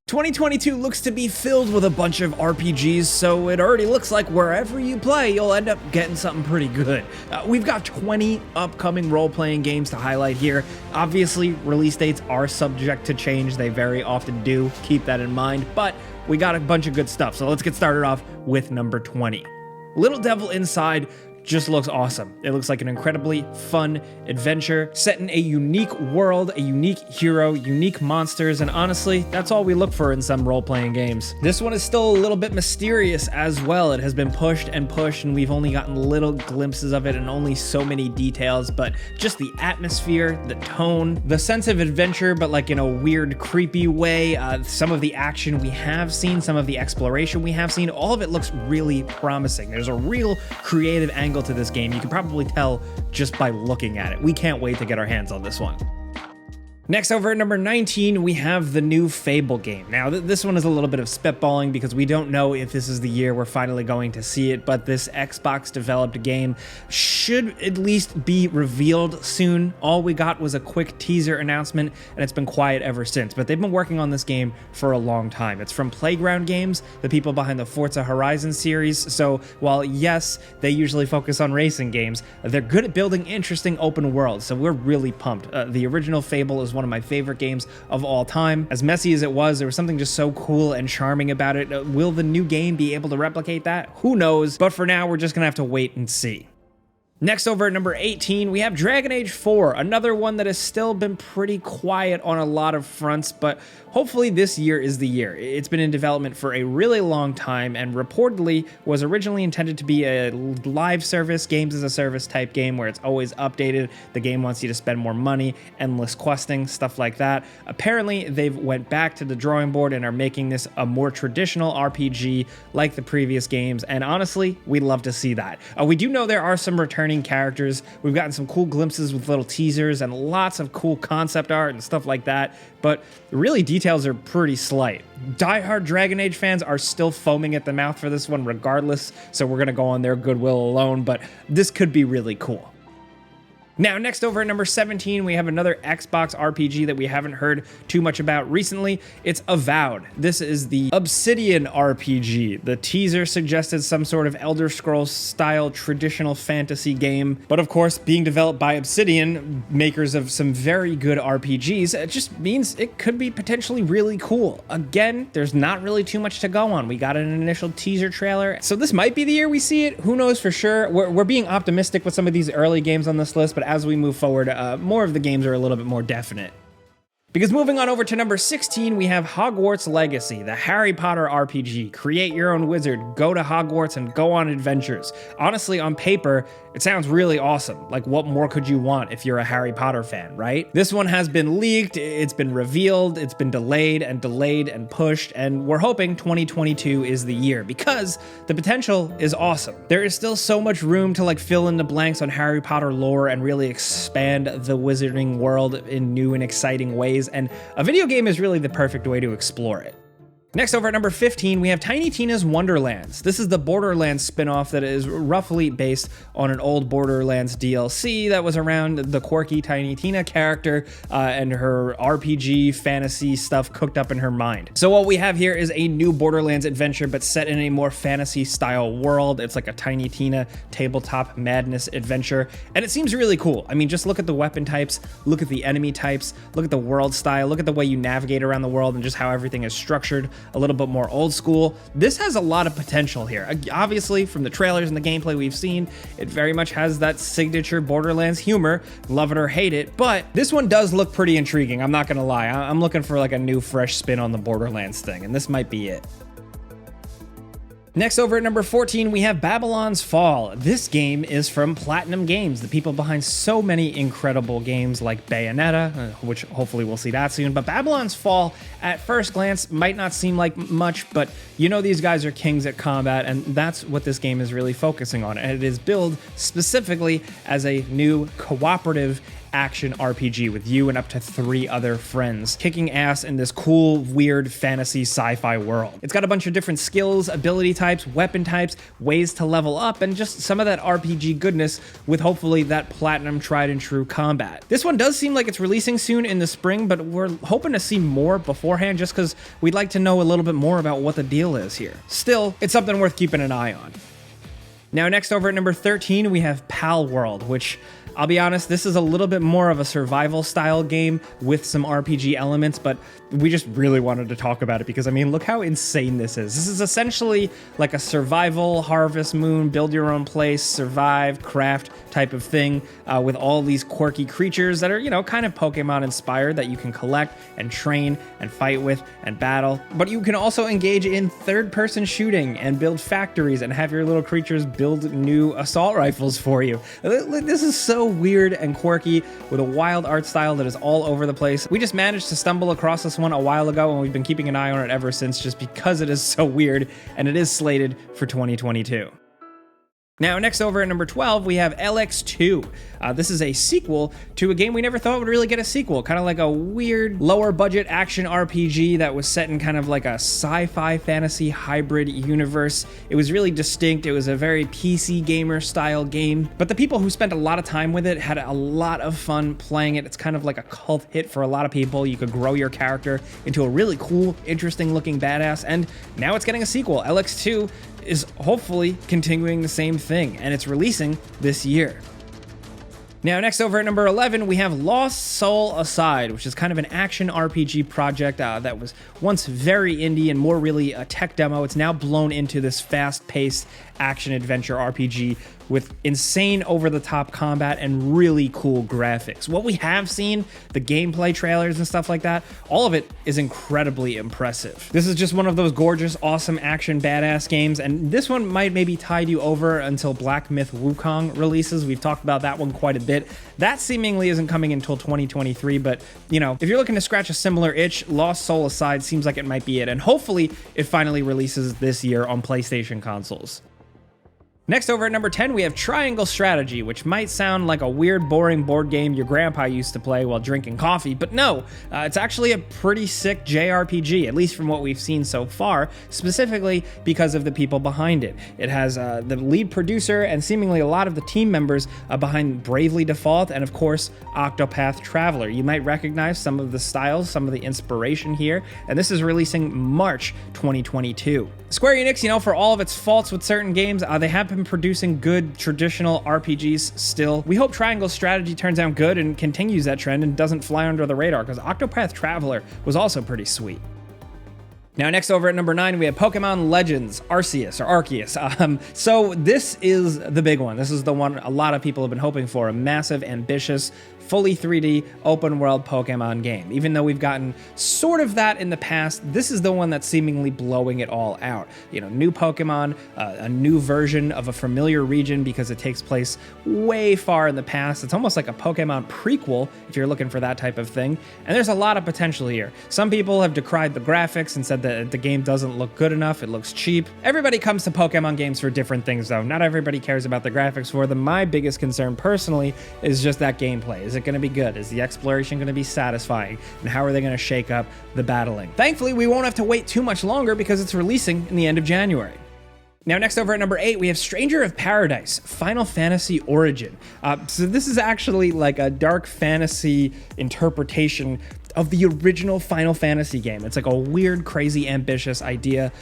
2022 looks to be filled with a bunch of RPGs, so it already looks like wherever you play, you'll end up getting something pretty good. We've got 20 upcoming role-playing games to highlight here. Obviously, release dates are subject to change. They very often do. Keep that in mind, but we got a bunch of good stuff, so let's get started off with number 20. Little Devil Inside just looks awesome. It looks like an incredibly fun adventure set in a unique world, a unique hero, unique monsters, and honestly, that's all we look for in some role-playing games. This one is still a little bit mysterious as well. It has been pushed and pushed, and we've only gotten little glimpses of it and only so many details, but just the atmosphere, the tone, the sense of adventure, but like in a weird, creepy way, some of the action we have seen, some of the exploration we have seen, all of it looks really promising. There's a real creative angle to this game. You can probably tell just by looking at it. We can't wait to get our hands on this one. Next, over at number 19, we have the new Fable game. Now, this one is a little bit of spitballing because we don't know if this is the year we're finally going to see it, but this Xbox-developed game should at least be revealed soon. All we got was a quick teaser announcement, and it's been quiet ever since, but they've been working on this game for a long time. It's from Playground Games, the people behind the Forza Horizon series, so while, yes, they usually focus on racing games, they're good at building interesting open worlds, so we're really pumped. The original Fable is one of my favorite games of all time. As messy as it was, there was something just so cool and charming about it. Will the new game be able to replicate that? Who knows? But for now, we're just gonna have to wait and see. Next, over at number 18, we have Dragon Age 4, another one that has still been pretty quiet on a lot of fronts, but hopefully this year is the year. It's been in development for a really long time and reportedly was originally intended to be a live service, games as a service type game where it's always updated. The game wants you to spend more money, endless questing, stuff like that. Apparently, they've went back to the drawing board and are making this a more traditional RPG like the previous games, and honestly, we'd love to see that. We do know there are some returning characters. We've gotten some cool glimpses with little teasers and lots of cool concept art and stuff like that, but really details are pretty slight. Die-hard Dragon Age fans are still foaming at the mouth for this one regardless, so we're gonna go on their goodwill alone, but this could be really cool. Now, next over at number 17, we have another Xbox RPG that we haven't heard too much about recently. It's Avowed. This is the Obsidian RPG. The teaser suggested some sort of Elder Scrolls style traditional fantasy game, but of course, being developed by Obsidian, makers of some very good RPGs, it just means it could be potentially really cool. Again, there's not really too much to go on. We got an initial teaser trailer, so this might be the year we see it. Who knows for sure? We're being optimistic with some of these early games on this list, but as we move forward, more of the games are a little bit more definite. Because moving on over to number 16, we have Hogwarts Legacy, the Harry Potter RPG. Create your own wizard, go to Hogwarts, and go on adventures. Honestly, on paper, it sounds really awesome. Like, what more could you want if you're a Harry Potter fan, right? This one has been leaked, it's been revealed, it's been delayed and pushed, and we're hoping 2022 is the year because the potential is awesome. There is still so much room to fill in the blanks on Harry Potter lore and really expand the wizarding world in new and exciting ways, and a video game is really the perfect way to explore it. Next, over at number 15, we have Tiny Tina's Wonderlands. This is the Borderlands spin-off that is roughly based on an old Borderlands DLC that was around the quirky Tiny Tina character and her RPG fantasy stuff cooked up in her mind. So what we have here is a new Borderlands adventure, but set in a more fantasy-style world. It's like a Tiny Tina tabletop madness adventure, and it seems really cool. I mean, just look at the weapon types, look at the enemy types, look at the world style, look at the way you navigate around the world and just how everything is structured. A little bit more old school. This has a lot of potential here. Obviously, from the trailers and the gameplay we've seen, it very much has that signature Borderlands humor, love it or hate it, but this one does look pretty intriguing, I'm not gonna lie. I'm looking for a new fresh spin on the Borderlands thing, and this might be it. Next, over at number 14, we have Babylon's Fall. This game is from Platinum Games, the people behind so many incredible games like Bayonetta, which hopefully we'll see that soon. But Babylon's Fall, at first glance, might not seem like much, but you know these guys are kings at combat, and that's what this game is really focusing on. And it is billed specifically as a new cooperative action RPG with you and up to 3 other friends, kicking ass in this cool, weird fantasy sci-fi world. It's got a bunch of different skills, ability types, weapon types, ways to level up, and just some of that RPG goodness with hopefully that platinum tried and true combat. This one does seem like it's releasing soon in the spring, but we're hoping to see more beforehand just because we'd like to know a little bit more about what the deal is here. Still, it's something worth keeping an eye on. Now, next over at number 13, we have Palworld, which, I'll be honest, this is a little bit more of a survival style game with some RPG elements, but we just really wanted to talk about it because, I mean, look how insane this is. This is essentially like a survival, Harvest Moon, build your own place, survive, craft type of thing with all these quirky creatures that are, you know, kind of Pokemon inspired that you can collect and train and fight with and battle. But you can also engage in third-person shooting and build factories and have your little creatures build new assault rifles for you. This is so weird and quirky with a wild art style that is all over the place. We just managed to stumble across this one a while ago and we've been keeping an eye on it ever since just because it is so weird and it is slated for 2022. Now, next over at number 12, we have ELEX 2. This is a sequel to a game we never thought would really get a sequel, kind of like a weird lower budget action RPG that was set in kind of like a sci-fi fantasy hybrid universe. It was really distinct. It was a very PC gamer style game, but the people who spent a lot of time with it had a lot of fun playing it. It's kind of like a cult hit for a lot of people. You could grow your character into a really cool, interesting looking badass, and now it's getting a sequel. ELEX 2 is hopefully continuing the same thing, and it's releasing this year. Now, next over at number 11, we have Lost Soul Aside, which is kind of an action RPG project that was once very indie and more really a tech demo. It's now blown into this fast-paced action-adventure RPG with insane over-the-top combat and really cool graphics. What we have seen, the gameplay trailers and stuff like that, all of it is incredibly impressive. This is just one of those gorgeous, awesome action badass games, and this one might maybe tide you over until Black Myth Wukong releases. We've talked about that one quite a bit. That seemingly isn't coming until 2023, but, you know, if you're looking to scratch a similar itch, Lost Soul Aside seems like it might be it, and hopefully it finally releases this year on PlayStation consoles. Next over at number 10, we have Triangle Strategy, which might sound like a weird, boring board game your grandpa used to play while drinking coffee, but no, it's actually a pretty sick JRPG, at least from what we've seen so far, specifically because of the people behind it. It has the lead producer and seemingly a lot of the team members behind Bravely Default and, of course, Octopath Traveler. You might recognize some of the styles, some of the inspiration here, and this is releasing March 2022. Square Enix, you know, for all of its faults with certain games, they have been producing good traditional RPGs still. We hope Triangle Strategy turns out good and continues that trend and doesn't fly under the radar, because Octopath Traveler was also pretty sweet. Now, next over at number 9, we have Pokemon Legends Arceus, or Arceus. So this is the big one. This is the one a lot of people have been hoping for, a massive, ambitious, fully 3D open world Pokemon game. Even though we've gotten sort of that in the past, this is the one that's seemingly blowing it all out. You know, new Pokemon, a new version of a familiar region because it takes place way far in the past. It's almost like a Pokemon prequel if you're looking for that type of thing. And there's a lot of potential here. Some people have decried the graphics and said that the game doesn't look good enough, it looks cheap. Everybody comes to Pokemon games for different things though. Not everybody cares about the graphics for them. My biggest concern personally is just that gameplay. Is it going to be good? Is the exploration going to be satisfying? And how are they going to shake up the battling? Thankfully, we won't have to wait too much longer because it's releasing in the end of January. Now, next over at number 8, we have Stranger of Paradise, Final Fantasy Origin. So this is actually like a dark fantasy interpretation of the original Final Fantasy game. It's like a weird, crazy, ambitious idea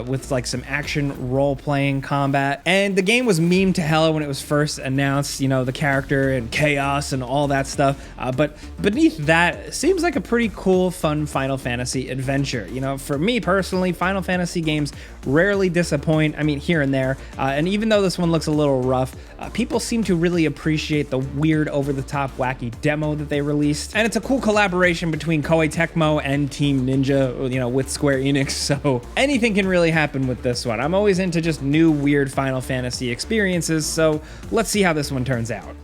with like some action role-playing combat. And the game was memed to hell when it was first announced, you know, the character and chaos and all that stuff. But beneath that, seems like a pretty cool, fun Final Fantasy adventure. You know, for me personally, Final Fantasy games rarely disappoint. I mean, here and there. And even though this one looks a little rough, people seem to really appreciate the weird, over-the-top, wacky demo that they released. And it's a cool collaboration between Koei Tecmo and Team Ninja, you know, with Square Enix, so anything can really happen with this one. I'm always into just new, weird Final Fantasy experiences, so let's see how this one turns out.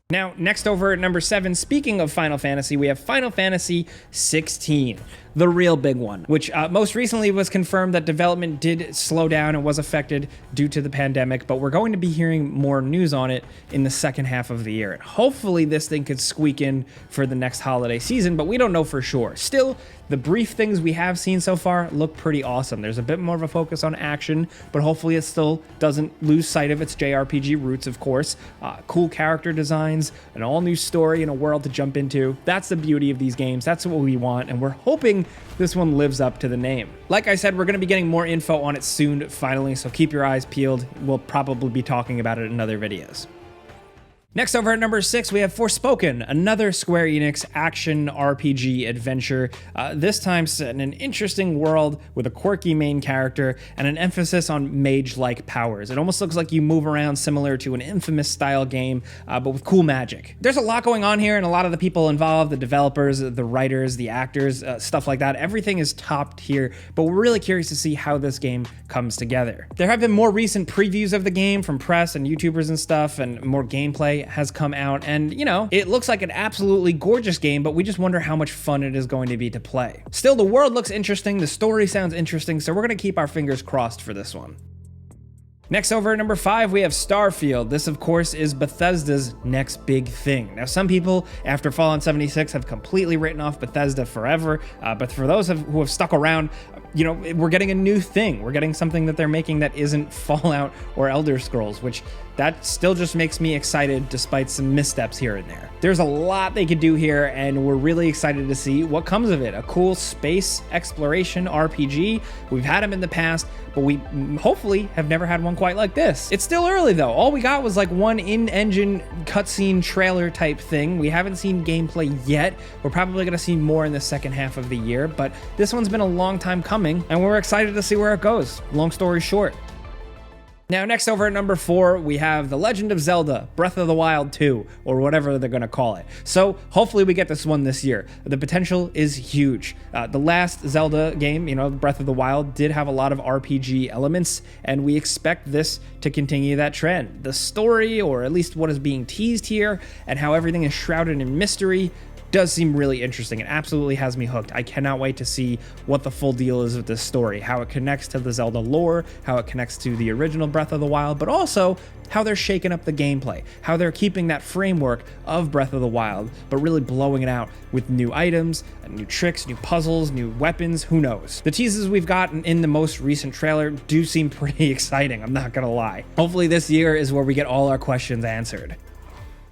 Now, next over at number 7, speaking of Final Fantasy, we have Final Fantasy XVI, the real big one, which most recently was confirmed that development did slow down and was affected due to the pandemic, but we're going to be hearing more news on it in the second half of the year. And hopefully this thing could squeak in for the next holiday season, but we don't know for sure. Still, the brief things we have seen so far look pretty awesome. There's a bit more of a focus on action, but hopefully it still doesn't lose sight of its JRPG roots, of course. Cool character designs, an all-new story, and a world to jump into. That's the beauty of these games. That's what we want, and we're hoping this one lives up to the name. Like I said, we're going to be getting more info on it soon, finally, so keep your eyes peeled. We'll probably be talking about it in other videos. Next over at number 6, we have Forspoken, another Square Enix action RPG adventure, this time set in an interesting world with a quirky main character and an emphasis on mage-like powers. It almost looks like you move around similar to an Infamous-style game, but with cool magic. There's a lot going on here, and a lot of the people involved, the developers, the writers, the actors, stuff like that, everything is top tier, but we're really curious to see how this game comes together. There have been more recent previews of the game from press and YouTubers and stuff, and more gameplay has come out, and you know, it looks like an absolutely gorgeous game, but we just wonder how much fun it is going to be to play. Still, the world looks interesting, the story sounds interesting, so we're gonna keep our fingers crossed for this one. Next over at number 5, we have Starfield. This, of course, is Bethesda's next big thing. Now, some people, after Fallout 76, have completely written off Bethesda forever, but for those who have stuck around, you know, we're getting a new thing. We're getting something that they're making that isn't Fallout or Elder Scrolls, which that still just makes me excited despite some missteps here and there. There's a lot they could do here, and we're really excited to see what comes of it. A cool space exploration RPG. We've had them in the past, but we hopefully have never had one quite like this. It's still early though. All we got was like one in-engine cutscene trailer type thing. We haven't seen gameplay yet. We're probably gonna see more in the second half of the year, but this one's been a long time coming, and we're excited to see where it goes. Long story short. Now, next over at number 4, we have The Legend of Zelda, Breath of the Wild 2, or whatever they're gonna call it. So hopefully we get this one this year. The potential is huge. The last Zelda game, you know, Breath of the Wild, did have a lot of RPG elements, and we expect this to continue that trend. The story, or at least what is being teased here, and how everything is shrouded in mystery, does seem really interesting. It absolutely has me hooked. I cannot wait to see what the full deal is with this story, how it connects to the Zelda lore, how it connects to the original Breath of the Wild, but also how they're shaking up the gameplay, how they're keeping that framework of Breath of the Wild, but really blowing it out with new items, new tricks, new puzzles, new weapons, who knows. The teases we've gotten in the most recent trailer do seem pretty exciting, I'm not gonna lie. Hopefully this year is where we get all our questions answered.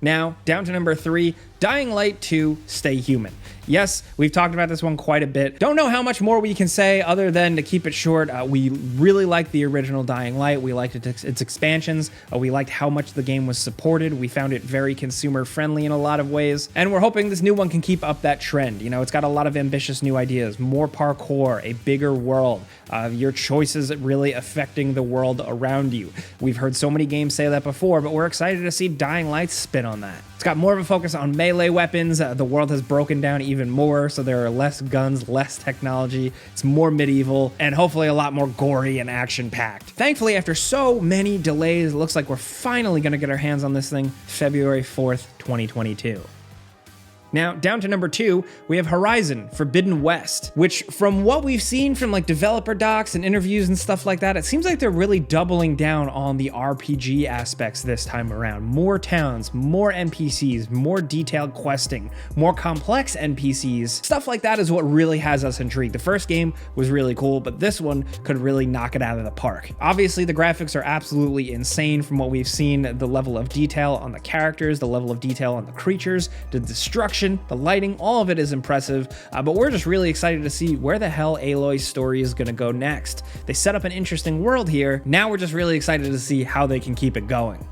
Now, down to number 3, Dying Light 2, Stay Human. Yes, we've talked about this one quite a bit. Don't know how much more we can say other than to keep it short. We really liked the original Dying Light. We liked its expansions. We liked how much the game was supported. We found it very consumer friendly in a lot of ways. And we're hoping this new one can keep up that trend. You know, it's got a lot of ambitious new ideas, more parkour, a bigger world, your choices really affecting the world around you. We've heard so many games say that before, but we're excited to see Dying Light's spin on that. It's got more of a focus on melee weapons. The world has broken down even more, so there are less guns, less technology. It's more medieval, and hopefully a lot more gory and action-packed. Thankfully, after so many delays, it looks like we're finally going to get our hands on this thing February 4th, 2022. Now, down to number 2, we have Horizon Forbidden West, which from what we've seen from like developer docs and interviews and stuff like that, it seems like they're really doubling down on the RPG aspects this time around. More towns, more NPCs, more detailed questing, more complex NPCs. Stuff like that is what really has us intrigued. The first game was really cool, but this one could really knock it out of the park. Obviously, the graphics are absolutely insane from what we've seen. The level of detail on the characters, the level of detail on the creatures, the destruction, the lighting, all of it is impressive, but we're just really excited to see where the hell Aloy's story is going to go next. They set up an interesting world here. Now we're just really excited to see how they can keep it going.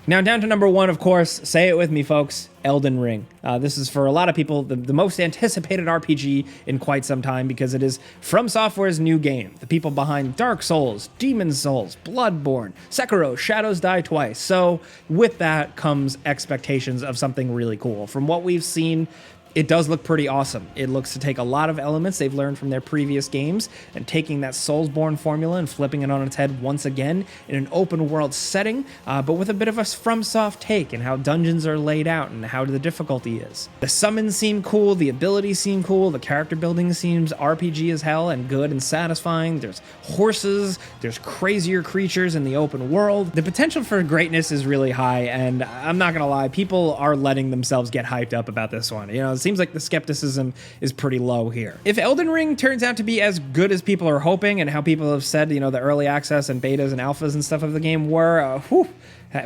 Now down to number 1, of course, say it with me folks, Elden Ring. This is for a lot of people the most anticipated RPG in quite some time because it is From Software's new game. The people behind Dark Souls, Demon's Souls, Bloodborne, Sekiro, Shadows Die Twice. So with that comes expectations of something really cool. From what we've seen, it does look pretty awesome. It looks to take a lot of elements they've learned from their previous games and taking that Soulsborne formula and flipping it on its head once again in an open world setting, but with a bit of a FromSoft take and how dungeons are laid out and how the difficulty is. The summons seem cool, the abilities seem cool, the character building seems RPG as hell and good and satisfying. There's horses, there's crazier creatures in the open world. The potential for greatness is really high, and I'm not gonna lie, people are letting themselves get hyped up about this one. You know, it seems like the skepticism is pretty low here. If Elden Ring turns out to be as good as people are hoping and how people have said, you know, the early access and betas and alphas and stuff of the game were,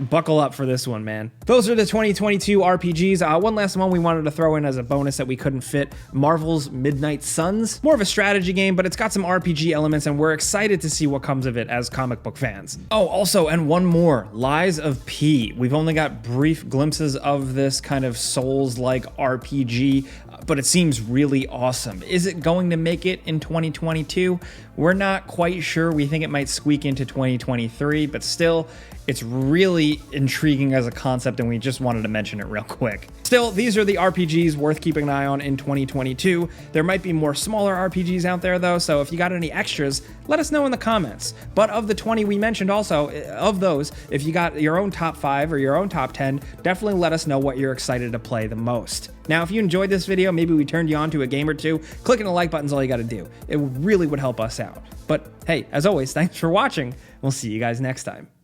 buckle up for this one, man. Those are the 2022 RPGs. One last one we wanted to throw in as a bonus that we couldn't fit, Marvel's Midnight Suns. More of a strategy game, but it's got some RPG elements, and we're excited to see what comes of it as comic book fans. Oh, also, and one more, Lies of P. We've only got brief glimpses of this kind of Souls-like RPG, but it seems really awesome. Is it going to make it in 2022? We're not quite sure. We think it might squeak into 2023, but still, it's really intriguing as a concept, and we just wanted to mention it real quick. Still, these are the RPGs worth keeping an eye on in 2022. There might be more smaller RPGs out there, though, so if you got any extras, let us know in the comments. But of the 20 we mentioned also, of those, if you got your own top 5 or your own top 10, definitely let us know what you're excited to play the most. Now, if you enjoyed this video, maybe we turned you on to a game or two, clicking the like button's all you gotta do. It really would help us out. But hey, as always, thanks for watching. We'll see you guys next time.